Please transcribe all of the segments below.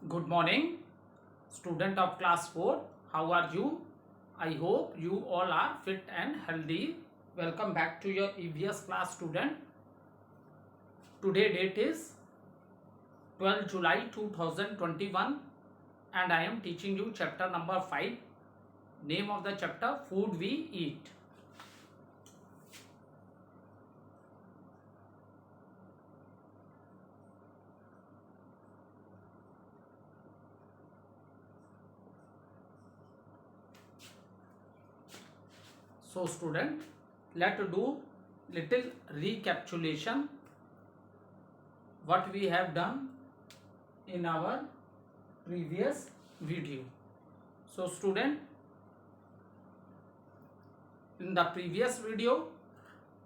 Good morning, student of class 4. How are you? I hope you all are fit and healthy. Welcome back to your EVS class student. Today date is 12 July 2021 and I am teaching you chapter number 5. Name of the chapter, Food We Eat. So student, let's do little recapitulation what we have done in our previous video. So student, in the previous video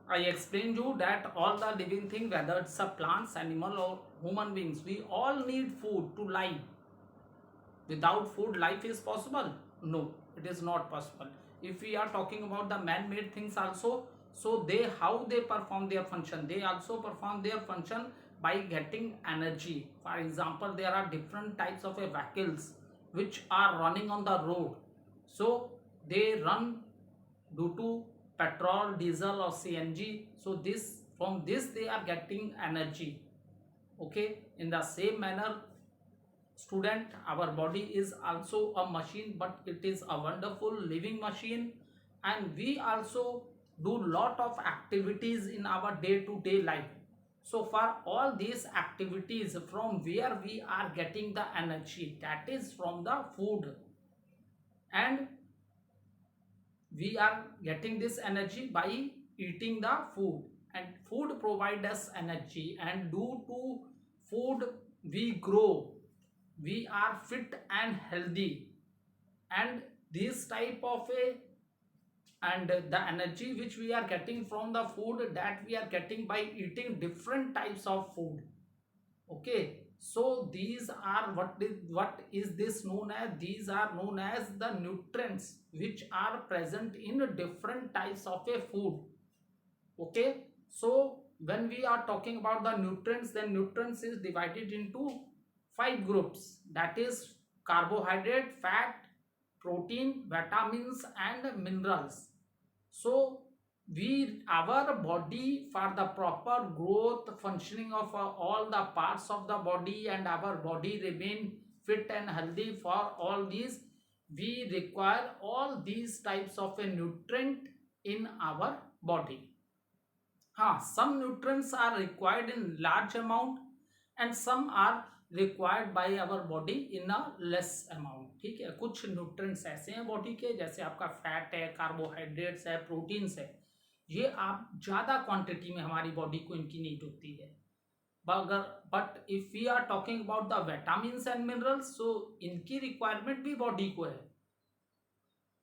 I explained you that all the living thing, whether it's a plants, animal or human beings, we all need food to live. Without food life is possible? No, it is not possible. If we are talking about the man-made things also, so how they perform their function, they also perform their function by getting energy. For example, there are different types of vehicles which are running on the road, so they run due to petrol, diesel or CNG. So from this they are getting energy. Okay, in the same manner student, our body is also a machine, but it is a wonderful living machine, and we also do lot of activities in our day-to-day life. So for all these activities, from where we are getting the energy, that is from the food, and we are getting this energy by eating the food, and food provide us energy, and due to food we grow, we are fit and healthy, and this type of a and the energy which we are getting from the food, that we are getting by eating different types of food. Okay, so these are what is this known as? These are known as the nutrients which are present in different types of a food. Okay, so when we are talking about the nutrients, then nutrients is divided into five groups, that is carbohydrate, fat, protein, vitamins and minerals. So we our body, for the proper growth functioning of all the parts of the body, and our body remain fit and healthy, for all these we require all these types of a nutrient in our body. Some nutrients are required in large amount and some are required by our body in a less amount. ठीक है, कुछ nutrients ऐसे हैं body के, जैसे आपका fat है, carbohydrates है, प्रोटीन्स है, ये आप ज़्यादा क्वांटिटी में हमारी बॉडी को इनकी नीड होती है. But if we are talking about the vitamins and minerals, so इनकी रिक्वायरमेंट भी बॉडी को है.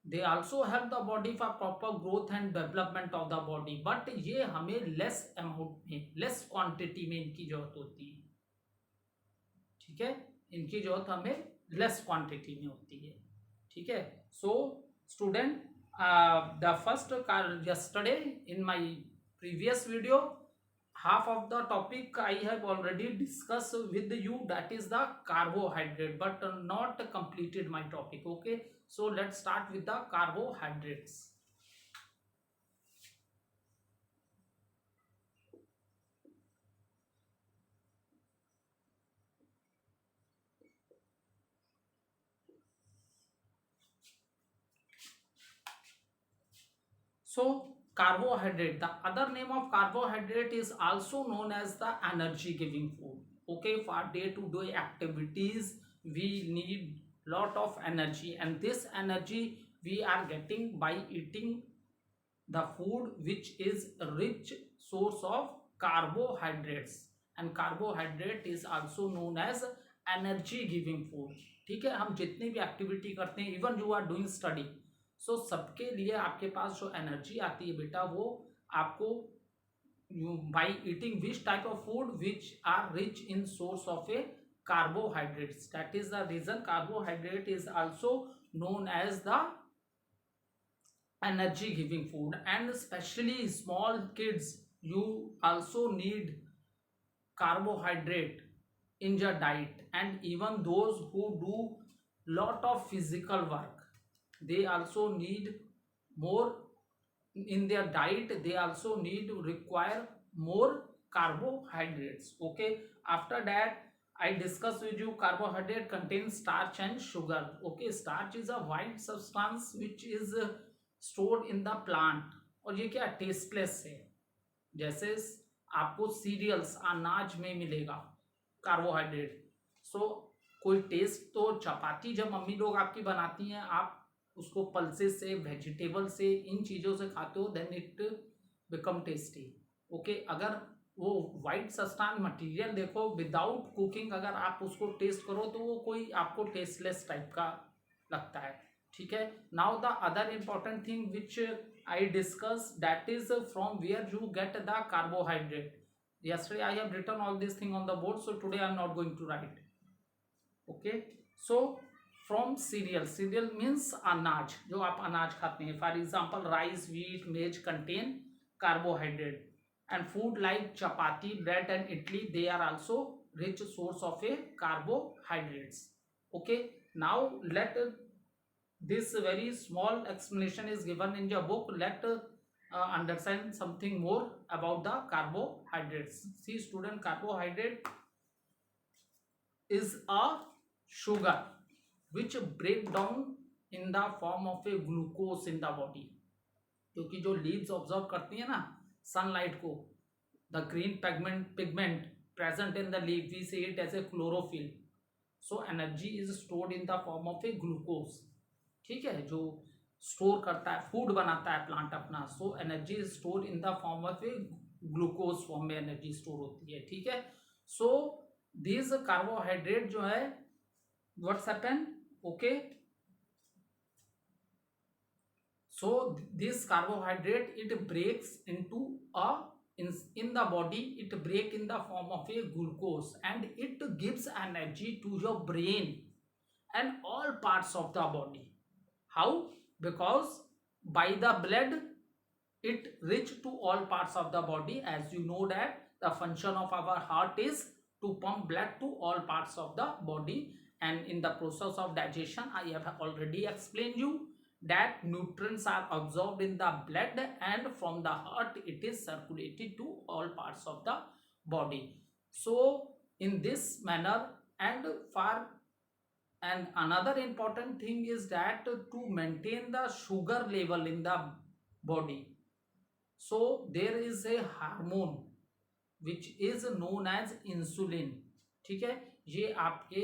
They also help the body for proper growth and development of the body, but ये हमें लेस अमाउंट में, लेस क्वांटिटी में इनकी जरूरत होती है. ठीक है, इनकी जरूरत हमें लेस क्वांटिटी में होती है. ठीक है, so student, the first yesterday in my previous video, half of the topic I have already discussed with you, that is the carbohydrate, but not completed my topic. Okay, so let's start with the carbohydrates. So carbohydrate, the other name of carbohydrate is also known as the energy giving food. Okay, for day to day activities we need lot of energy, and this energy we are getting by eating the food which is rich source of carbohydrates, and carbohydrate is also known as energy giving food. ठीक है, हम जितनी भी activity करते हैं, even you are doing study, so सबके लिए आपके पास जो एनर्जी आती है बेटा, वो आपको by eating which type of food which are rich in source of a carbohydrates. That is the reason carbohydrate is also known as the energy giving food, and especially small kids, you also need carbohydrate in your diet, and even those who do lot of physical work, they also need more in their diet. They also need to require more carbohydrates. Okay, after that I discuss with you carbohydrate contains starch and sugar. Okay, starch is a white substance which is stored in the plant, और ये क्या tasteless है, जैसे आपको serials अनाज में मिलेगा carbohydrate. सो कोई टेस्ट तो चपाती जब मम्मी लोग आपकी बनाती हैं, आप उसको पल्सेस से वेजिटेबल से इन चीज़ों से खाते हो, then it become tasty. Okay, अगर वो वाइट सस्टान मटेरियल देखो विदाउट कुकिंग अगर आप उसको टेस्ट करो तो वो कोई आपको टेस्टलेस टाइप का लगता है। ठीक है, now the other important thing which I discuss, that is from where you get the carbohydrate. Yesterday I have written all this thing on the board, so today I am not going to write. Okay, so from cereal, cereal means अनाज, जो आप अनाज खाते हैं। For example, rice, wheat, maize contain carbohydrate, and food like chapati, bread and idli, they are also rich source of a carbohydrates. Okay, now let this very small explanation is given in your book. Let understand something more about the carbohydrates. See student, carbohydrate is a sugar which break down in the form of a glucose in the body, क्योंकि जो leaves observe करती है ना sunlight को, the green pigment present in the leaf, we see it as a chlorophyll. So energy is stored in the form of a glucose. ठीक है, जो store करता है, फूड बनाता है प्लांट अपना, so energy is store in the form of a glucose form में energy store होती है। ठीक है, सो दिस कार्बोहाइड्रेट जो है what's happen, okay, so this carbohydrate it breaks into a in the body, it break in the form of a glucose and it gives energy to your brain and all parts of the body. How? Because by the blood it reach to all parts of the body. As you know that the function of our heart is to pump blood to all parts of the body, and in the process of digestion I have already explained you that nutrients are absorbed in the blood and from the heart it is circulated to all parts of the body. So in this manner, and for and another important thing is that to maintain the sugar level in the body, so there is a hormone which is known as insulin. ठीक है, ये आपके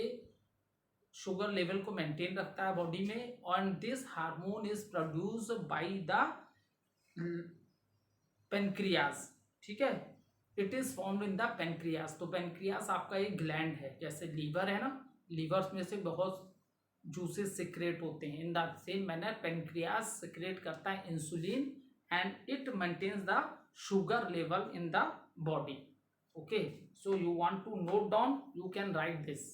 sugar level को maintain रखता है body में, और this hormone is produce by the pancreas. ठीक है, it is formed in the pancreas. तो पेनक्रियाज आपका एक ग्लैंड है, जैसे लीवर है ना, लीवर्स में से बहुत जूसेस सिक्रेट होते हैं, in the same manner pancreas secrete करता है insulin and it maintains the sugar level in the body. Okay, so you want to note down, you can write this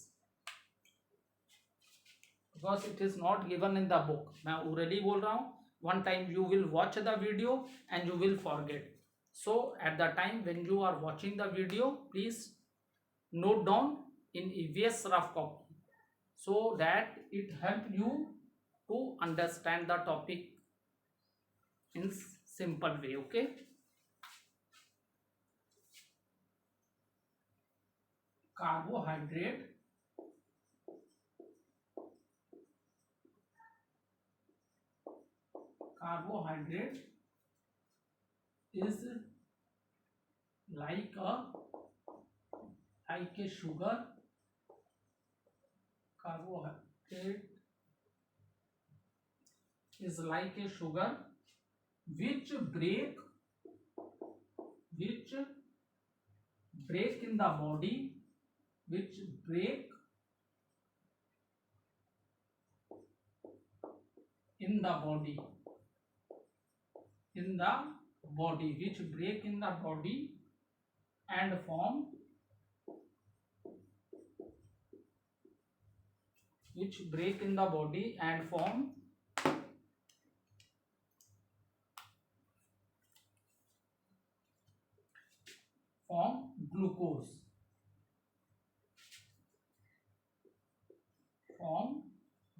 because it is not given in the book. मैं orally बोल रहा हूँ, one time you will watch the video and you will forget. So at the time when you are watching the video, please note down in EVS rough copy so that it help you to understand the topic in simple way. Okay, carbohydrate is like a sugar. Carbohydrate is like a sugar which break in the body, which break in the body, which break in the body and form, which break in the body and form glucose.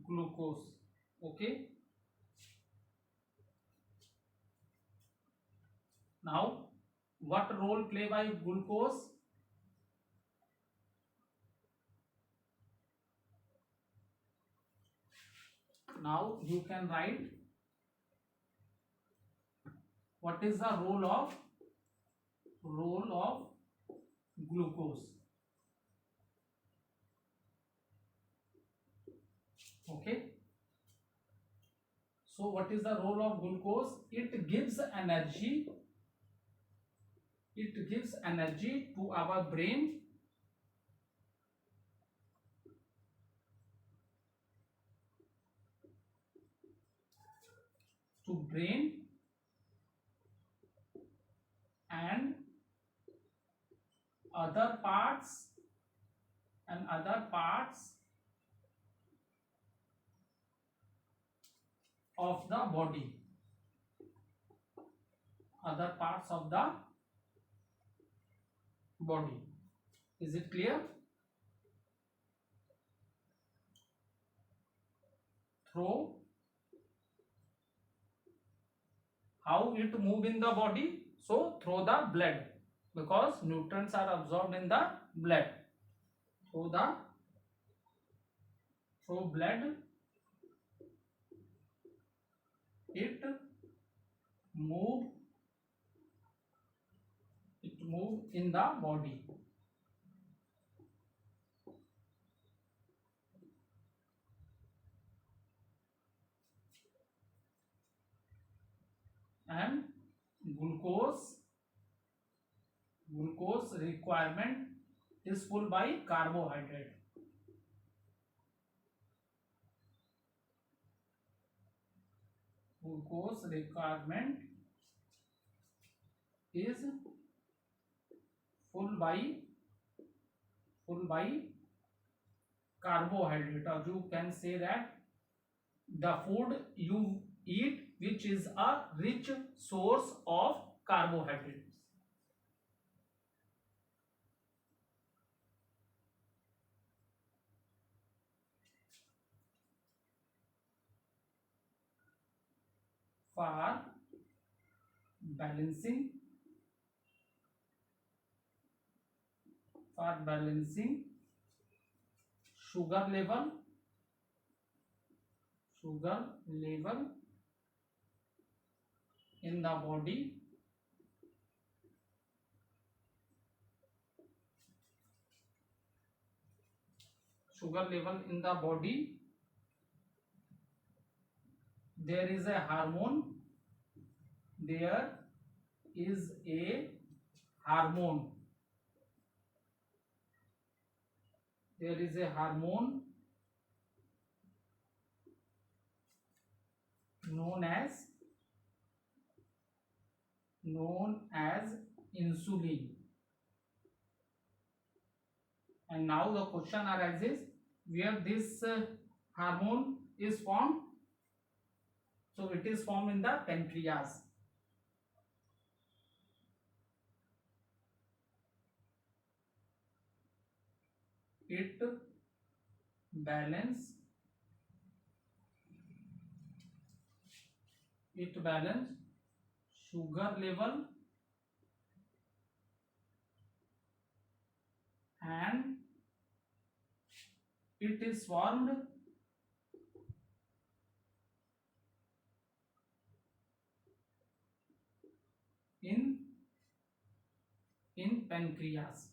glucose. Okay, now what role play by glucose? Now you can write what is the role of glucose. Okay, so what is the role of glucose? It gives energy. It gives energy to our brain, to brain and other parts other parts of the body. Other parts of the body. Is it clear? Through how it move in the body? So through the blood, because nutrients are absorbed in the blood. Through blood, it move in the body. And glucose requirement is full by carbohydrate. Glucose requirement is full by carbohydrate, or you can say that the food you eat which is a rich source of carbohydrates. For balancing sugar level in the body, there is a hormone. There is a hormone. There is a hormone known as insulin. And now the question arises, where this hormone is formed? So it is formed in the pancreas. It balance sugar level and it is formed in pancreas.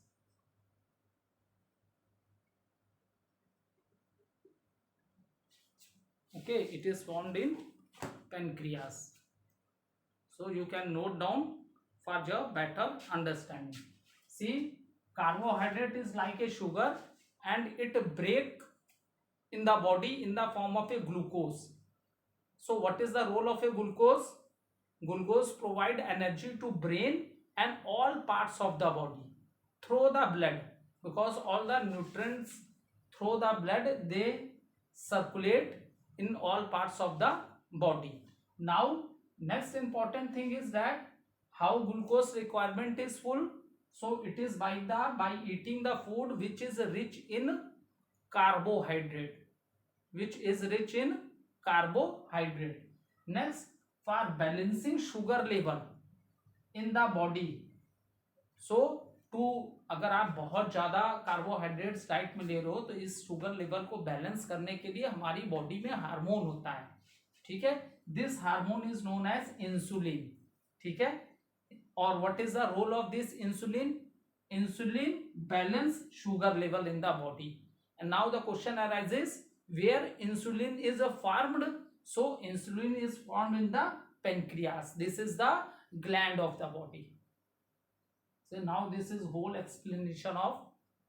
Okay, it is formed in pancreas. So you can note down for your better understanding. See, carbohydrate is like a sugar and it break in the body in the form of a glucose. So what is the role of a glucose? Glucose provide energy to brain and all parts of the body through the blood, because all the nutrients through the blood they circulate in all parts of the body. Now next important thing is that how glucose requirement is full. So it is by eating the food which is rich in carbohydrate, which is rich in carbohydrate. Next, for balancing sugar level in the body. So to अगर आप बहुत ज़्यादा carbohydrates diet में ले रहे हो तो इस शुगर लेवल को बैलेंस करने के लिए हमारी बॉडी में हार्मोन होता है, ठीक है. This hormone is known as insulin, ठीक है. और what is the role of this insulin? Insulin balance sugar level in the body. And now the question arises, where insulin is formed? So insulin is formed in the pancreas. This is the gland of the body. So now this is whole explanation of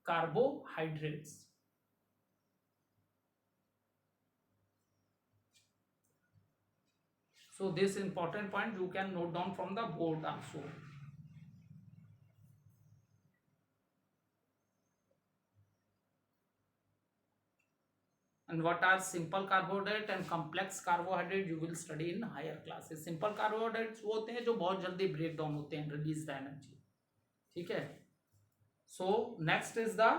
carbohydrates. So this important point you can note down from the board also. And what are simple carbohydrate and complex carbohydrate you will study in higher classes. Simple carbohydrates वो होते हैं जो बहुत जल्दी break down होते हैं, release the energy, ठीक है. So next is the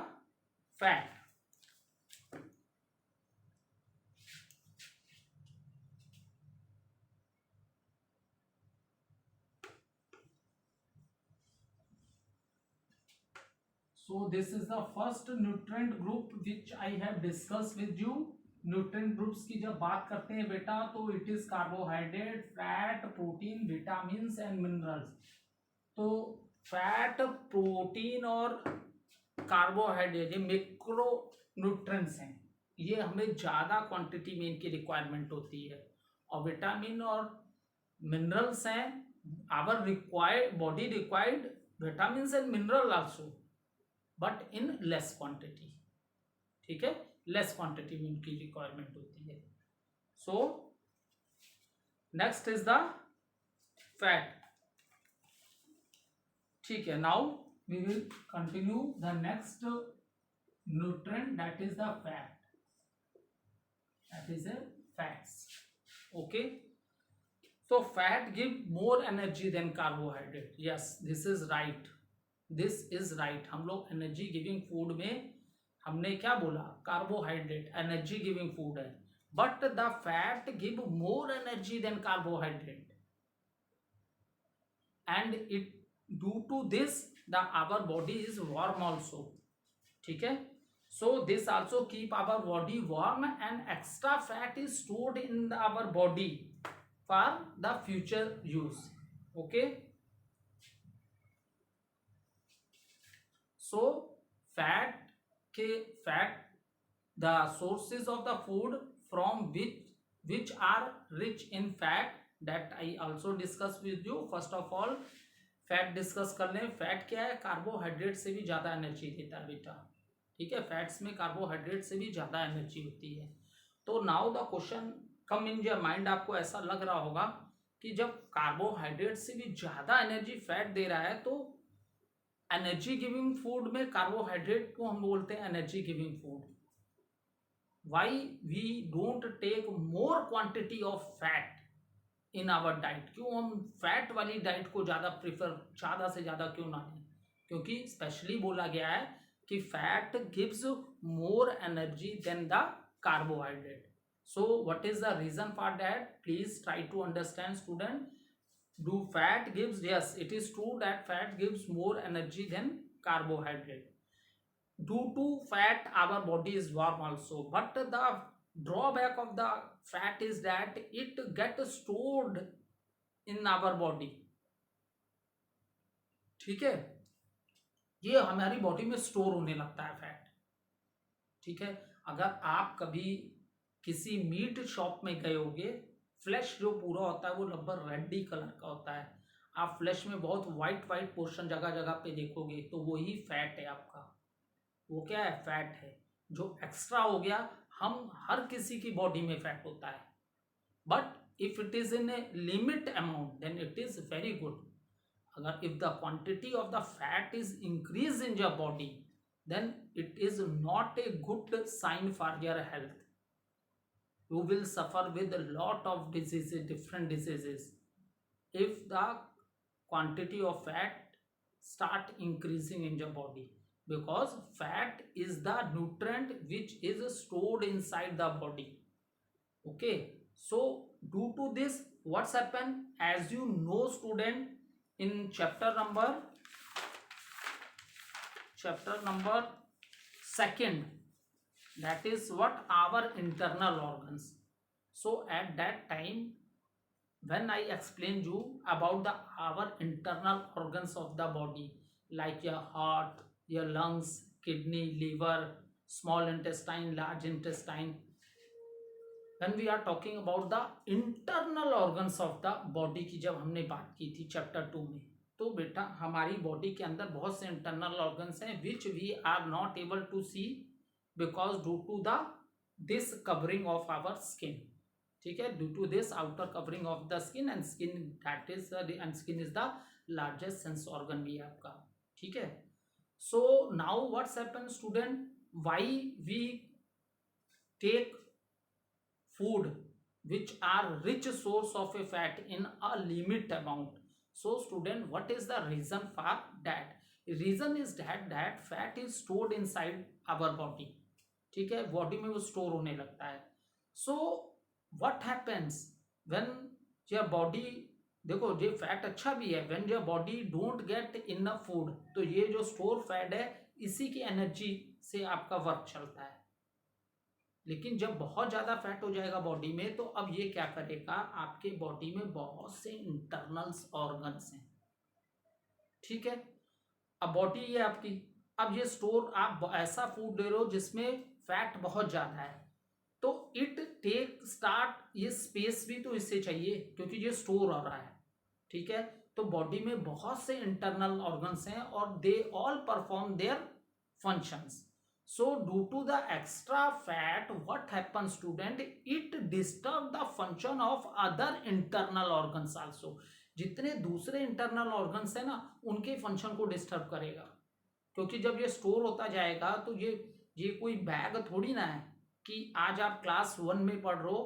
fat. So this is the first nutrient group which I have discussed with you. Nutrient groups की जब बात करते हैं बेटा तो it is carbohydrate, fat, protein, vitamins and minerals. तो फैट, प्रोटीन और कार्बोहाइड्रेट ये मैक्रो न्यूट्रिएंट्स हैं. ये हमें ज़्यादा क्वांटिटी में इनकी रिक्वायरमेंट होती है. और विटामिन और मिनरल्स हैं, our required body required vitamins and mineral also, but in less quantity, ठीक है. लेस क्वांटिटी में इनकी रिक्वायरमेंट होती है. So next is the fat, ठीक है. Now we will continue the next nutrient that is the fat. That is a fats. Okay. So fat give more energy than carbohydrate. Yes, this is right. This is right. हम लोग energy giving food में हमने क्या बोला? Carbohydrate energy giving food है, but the fat give more energy than carbohydrate. And it due to this the our body is warm also, ठीक है. So this also keep our body warm and extra fat is stored in our body for the future use. Okay. So fat the sources of the food from which are rich in fat, that I also discuss with you. First of all fat discuss कर लें. Fat क्या है? Carbohydrate से भी ज़्यादा energy देता है बेटा, ठीक है. फैट्स में कार्बोहाइड्रेट से भी ज़्यादा एनर्जी होती है. तो now the question come in your mind. आपको ऐसा लग रहा होगा कि जब कार्बोहाइड्रेट से भी ज़्यादा एनर्जी फैट दे रहा है तो एनर्जी गिविंग फूड में कार्बोहाइड्रेट को हम बोलते हैं energy giving food. Why we don't take more quantity of fat in our diet? क्यों हम फैट वाली डाइट को ज़्यादा प्रिफर, ज़्यादा से ज़्यादा क्यों ना लें? क्योंकि स्पेशली बोला गया है कि fat gives more energy than the carbohydrate. So what is the reason for that? Please try to understand, student. Do fat gives? Yes, it is true that fat gives more energy than carbohydrate. Due to fat our body is warm also, but the drawback of the fat is that it gets stored in our body, ठीक है. ये हमारी body में store होने लगता है fat, ठीक है. अगर आप कभी किसी मीट शॉप में गए होगे, फ्लैश जो पूरा होता है वो लगभग रेडी कलर का होता है. आप फ्लैश में बहुत वाइट वाइट पोर्शन जगह जगह पे देखोगे तो वही फैट है आपका. वो क्या है? फैट है. जो एक्स्ट्रा हो गया, हम हर किसी की बॉडी में फैट होता है, but if it is in a limit amount then it is very good. अगर if the quantity of the fat is increase in your body then it is not a good sign for your health. You will suffer with a lot of diseases, different diseases, if the quantity of fat start increasing in your body. because fat is the nutrient which is stored inside the body. Okay, so due to this, what's happened, as you know student, in chapter number second, that is what our internal organs. So at that time, when I explained you about the our internal organs of the body, like your heart, your lungs, kidney, liver, small intestine, large intestine, when we are talking about the internal organs of the body की जब हमने बात की थी chapter 2 में, तो बेटा हमारी बॉडी के अंदर बहुत से इंटरनल ऑर्गन्स हैं which we are not able to see because due to the this covering of our skin. ठीक है, due to this outer covering of the skin, and skin that is and skin is the largest sense organ भी है आपका. ठीक है, so now what's happen student, why we take food which are rich source of a fat in a limit amount. So student, what is the reason for that? Reason is that fat is stored inside our body. ठीक है, body में वो store होने लगता है. So what happens when your body, देखो ये fat अच्छा भी है, when your body don't get enough food, तो ये जो स्टोर फैट है इसी की एनर्जी से आपका वर्क चलता है. लेकिन जब बहुत ज़्यादा फैट हो जाएगा बॉडी में, तो अब ये क्या करेगा, आपके बॉडी में बहुत से इंटरनल्स ऑर्गन्स हैं. ठीक है, अब बॉडी ये आपकी, अब ये स्टोर, आप ऐसा फूड ले रहे हो जिसमें फैट बहुत ज़्यादा है, तो इट टेक स्टार्ट, ये स्पेस भी तो इससे चाहिए क्योंकि ये स्टोर हो रहा है. ठीक है, तो बॉडी में बहुत से इंटरनल ऑर्गन्स हैं और they all perform their functions. So due to the extra fat, what happens student, it disturb the function of other internal organs also. जितने दूसरे इंटरनल ऑर्गन्स है ना, उनके फंक्शन को डिस्टर्ब करेगा, क्योंकि जब ये स्टोर होता जाएगा तो ये कोई बैग थोड़ी ना है कि आज आप क्लास 1 में पढ़ रहे हो,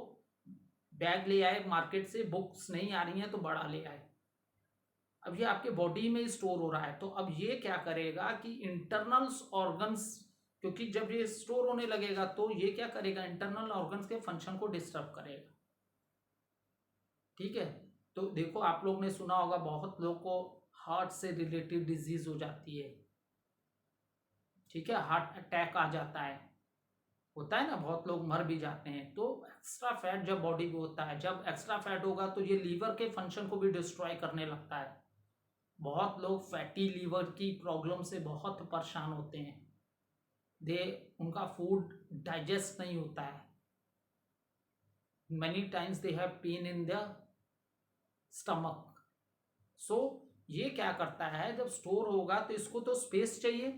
बैग ले आए मार्केट से, बुक्स नहीं आ रही हैं तो बड़ा ले आए. अब ये आपके बॉडी में स्टोर हो रहा है, तो अब ये क्या करेगा कि इंटरनल ऑर्गन्स, क्योंकि जब ये स्टोर होने लगेगा तो ये क्या करेगा, इंटरनल ऑर्गन्स के फंक्शन को डिस्टर्ब करेगा. ठीक है, तो देखो आप लोग ने सुना होगा बहुत लोग को हार्ट से रिलेटेड डिजीज हो जाती है. ठीक है, हार्ट अटैक आ जाता है, होता है ना, बहुत लोग मर भी जाते हैं. तो एक्स्ट्रा फैट जब बॉडी में होता है, जब एक्स्ट्रा फैट होगा तो ये लीवर के फंक्शन को भी डिस्ट्रॉय करने लगता है. बहुत लोग फैटी लीवर की प्रॉब्लम से बहुत परेशान होते हैं, उनका फूड डाइजेस्ट नहीं होता है, many times they have pain in their stomach. सो ये क्या करता है, जब स्टोर होगा तो इसको तो स्पेस चाहिए.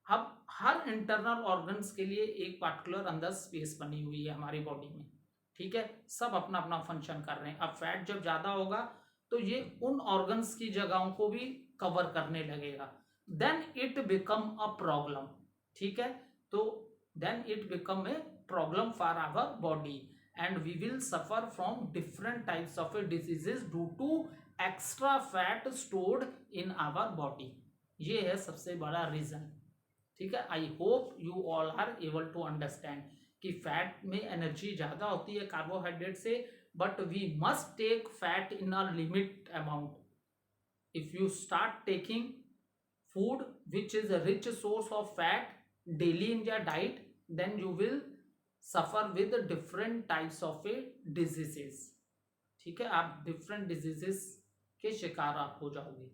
अब हर इंटरनल ऑर्गन्स के लिए एक पार्टिकुलर अंदर स्पेस बनी हुई है हमारी बॉडी में. ठीक है, सब अपना अपना फंक्शन कर रहे हैं. अब फैट जब ज़्यादा होगा तो ये उन ऑर्गन्स की जगहों को भी कवर करने लगेगा, then it become a problem. ठीक है, तो then it become a problem for our body and we will suffer from different types of diseases due to extra fat stored in our body. ये है सबसे बड़ा reason. ठीक है, I hope you all are able to understand कि fat में energy ज़्यादा होती है कार्बोहाइड्रेट से, but we must take fat in a limit amount. If you start taking food which is a rich source of fat daily in your diet, then you will suffer with different types of diseases. ठीक है, आप different diseases के शिकार आप हो जाओगे.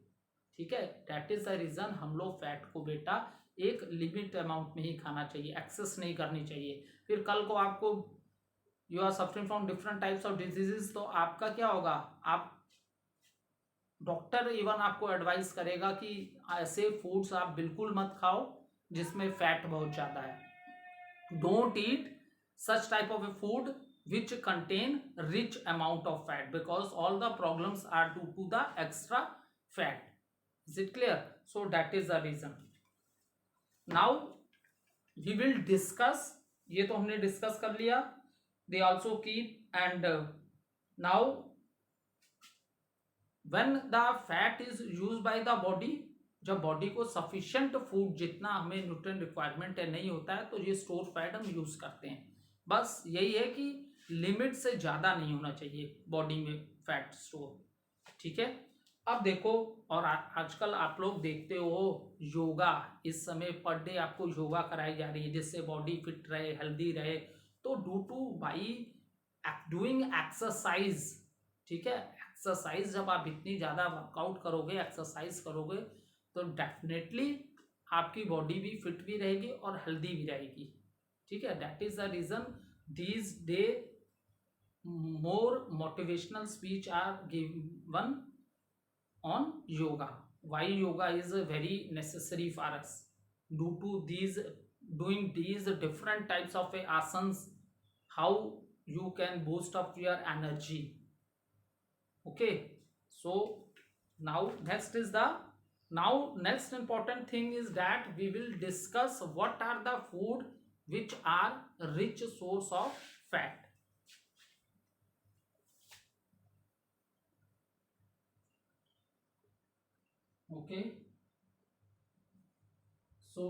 ठीक है, that is the reason हम लोग फैट को बेटा एक लिमिट अमाउंट में ही खाना चाहिए, एक्सेस नहीं करनी चाहिए. फिर कल को आपको you are suffering from different types of diseases, तो आपका क्या होगा, आप डॉक्टर इवन आपको एडवाइस करेगा कि ऐसे फूड्स आप बिल्कुल मत खाओ जिसमें फैट बहुत ज़्यादा है. Don't eat such type of a food which contain rich amount of fat because all the problems are due to the extra fat. Is it clear? So that is the reason. Now we will discuss, ये तो हमने discuss कर लिया, they also keep, and now when the fat is used by the body, जब body को sufficient food जितना हमें nutrient requirement है नहीं होता है तो ये स्टोर फैट हम यूज करते हैं। बस यही है कि लिमिट से ज़्यादा नहीं होना चाहिए बॉडी में फैट स्टोर। ठीक है। अब देखो, और आजकल आप लोग देखते हो योगा, इस समय पर डे आपको योगा कराई जा रही है जिससे बॉडी फिट रहे, हेल्दी रहे। तो do two by doing exercise, ठीक है, एक्सरसाइज जब आप इतनी ज़्यादा वर्कआउट करोगे, एक्सरसाइज करोगे, तो डेफिनेटली आपकी बॉडी भी फिट भी रहेगी और हेल्दी भी रहेगी। ठीक है, that is the reason these day more motivational speech are given on yoga. Why yoga is very necessary for us? Due to these doing these different types of asanas, how you can boost up your energy. Okay, so now next important thing is that we will discuss what are the food which are rich source of fat. Okay, so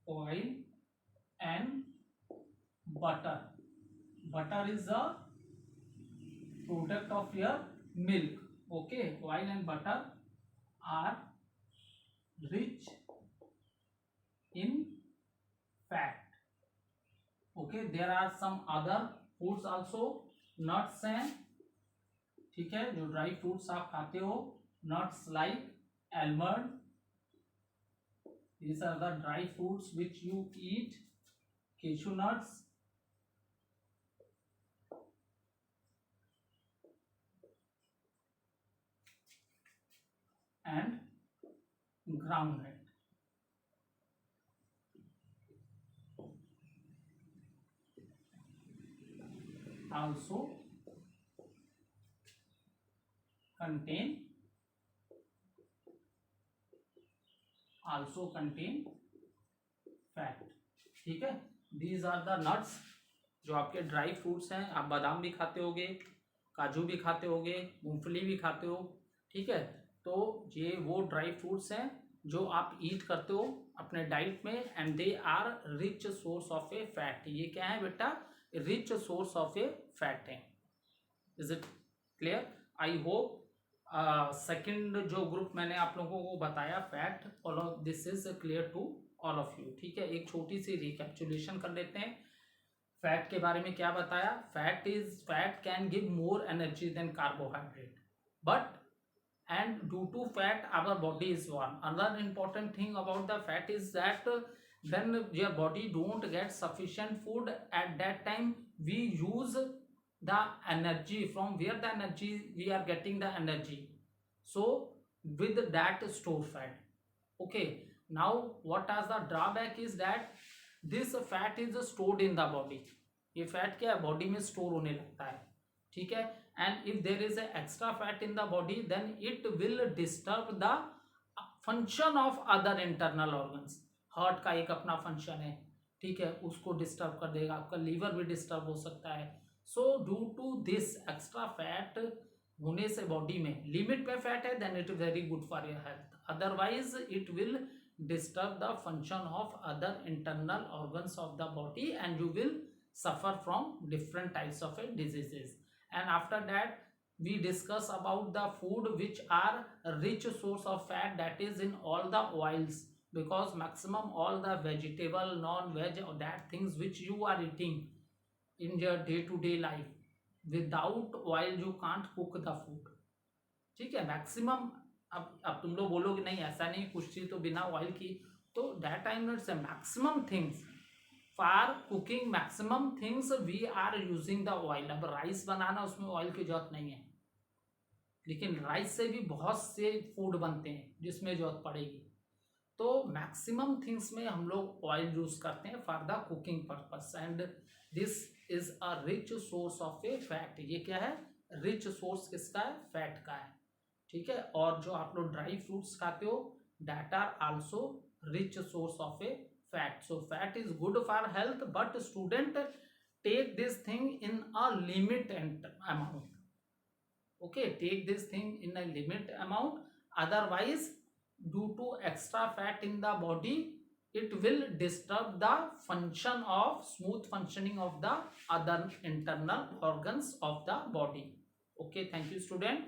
oil and butter. Butter is a product of your milk. Okay, oil and butter are rich in fat. Okay, there are some other foods also, nuts and, ठीक है, जो dry fruits आप खाते हो, nuts like almond, these are the dry fruits which you eat, cashew nuts, and groundnut. Also contain fat. ठीक है, these are the nuts, जो आपके ड्राई फ्रूट्स हैं। आप बादाम भी खाते होगे, काजू भी खाते होगे, मूंगफली भी खाते हो। ठीक है, तो ये वो ड्राई फ्रूट्स हैं जो आप ईट करते हो अपने डाइट में, and they are rich source of a fat. ये क्या है बेटा? Rich source of a fat है। Is it clear? I hope second जो ग्रुप मैंने आप लोगों को बताया fat, all of this is clear to all of you. ठीक है, एक छोटी सी रिकैप्चुलेशन कर लेते हैं। फैट के बारे में क्या बताया? Fat can give more energy than carbohydrate, but and due to fat our body is warm. Another important thing about the fat is that when your body don't get sufficient food, at that time we use the energy from where the energy we are getting the energy, so with that store fat. Okay, now what is the drawback is that this fat is stored in the body. ये fat क्या है? Body में store होने लगता है। ठीक है, and if there is a extra fat in the body, then it will disturb the function of other internal organs. Heart का एक अपना फंक्शन है, ठीक है, उसको डिस्टर्ब कर देगा, आपका लीवर भी डिस्टर्ब हो सकता है। So due to this extra fat होने से बॉडी में, लिमिट पे फैट है then it very good for your health, otherwise it will disturb the function of other internal organs of the body and you will suffer from different types of diseases. And after that we discuss about the food which are rich source of fat, that is in all the oils, because maximum all the vegetable, non-veg, or that things which you are eating in your day to day life, without oil you can't cook the food. ठीक है, maximum. अब तुम लोग बोलोगे नहीं ऐसा नहीं, कुछ चीज तो बिना ऑयल की, तो दैट टाइम नॉट से maximum things for cooking, maximum things we are using the oil. अब राइस बनाना उसमें ऑयल की जरूरत नहीं है, लेकिन राइस से भी बहुत से फूड बनते हैं जिसमें जरूरत पड़ेगी। तो मैक्सिमम थिंग्स में हम लोग ऑयल यूज करते हैं for the cooking purpose, and this is a rich source of a fat. ये क्या है? रिच सोर्स किसका है? फैट का है। ठीक है, और जो आप लोग ड्राई फ्रूट्स खाते हो, that are also rich source of a fat. So fat is good for health, but student take this thing in a limit and amount. Okay, take this thing in a limit amount, Otherwise, due to extra fat in the body, it will disturb the function of smooth functioning of the other internal organs of the body. Okay, thank you student.